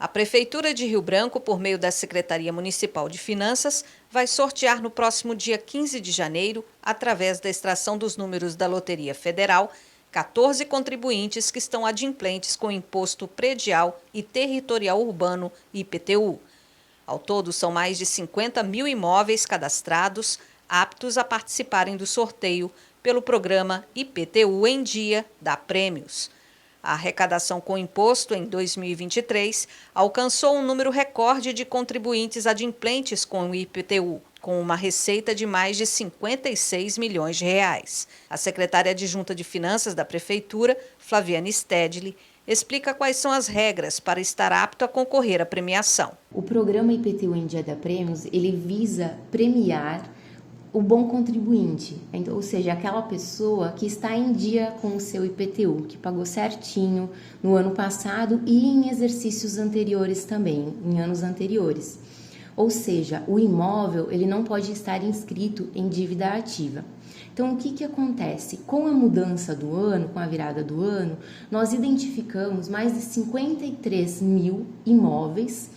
A Prefeitura de Rio Branco, por meio da Secretaria Municipal de Finanças, vai sortear no próximo dia 15 de janeiro, através da extração dos números da Loteria Federal, 14 contribuintes que estão adimplentes com Imposto Predial e Territorial Urbano, IPTU. Ao todo, são mais de 50 mil imóveis cadastrados, aptos a participarem do sorteio pelo programa IPTU em Dia dá Prêmios. A arrecadação com imposto em 2023 alcançou um número recorde de contribuintes adimplentes com o IPTU, com uma receita de mais de 56 milhões de reais. A secretária adjunta de Finanças da Prefeitura, Flaviane Stedley, explica quais são as regras para estar apto a concorrer à premiação. O programa IPTU em Dia dá Prêmios, ele visa premiar o bom contribuinte, ou seja, aquela pessoa que está em dia com o seu IPTU, que pagou certinho no ano passado e em exercícios anteriores também, em anos anteriores. Ou seja, o imóvel ele não pode estar inscrito em dívida ativa. Então, o que acontece? Com a mudança do ano, com a virada do ano, nós identificamos mais de 53 mil imóveis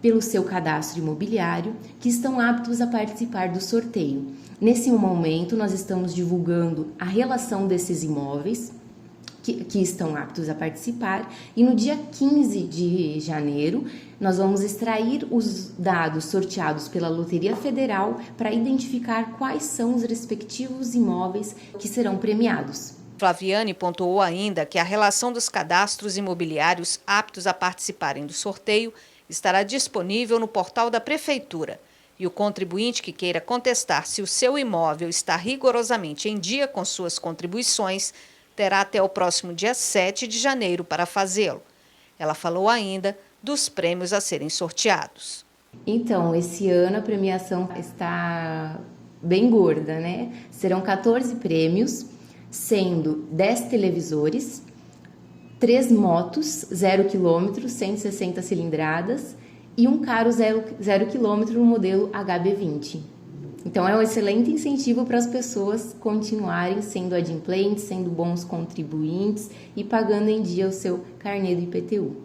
pelo seu cadastro imobiliário, que estão aptos a participar do sorteio. Nesse momento, nós estamos divulgando a relação desses imóveis que estão aptos a participar, e no dia 15 de janeiro, nós vamos extrair os dados sorteados pela Loteria Federal para identificar quais são os respectivos imóveis que serão premiados. Flaviane pontuou ainda que a relação dos cadastros imobiliários aptos a participarem do sorteio estará disponível no portal da Prefeitura, e o contribuinte que queira contestar se o seu imóvel está rigorosamente em dia com suas contribuições terá até o próximo dia 7 de janeiro para fazê-lo. Ela falou ainda dos prêmios a serem sorteados. Então, esse ano a premiação está bem gorda, né? Serão 14 prêmios, sendo 10 televisores, 3 motos 0 km, 160 cilindradas e um carro 0 km no modelo HB20. Então é um excelente incentivo para as pessoas continuarem sendo adimplentes, sendo bons contribuintes e pagando em dia o seu carnê do IPTU.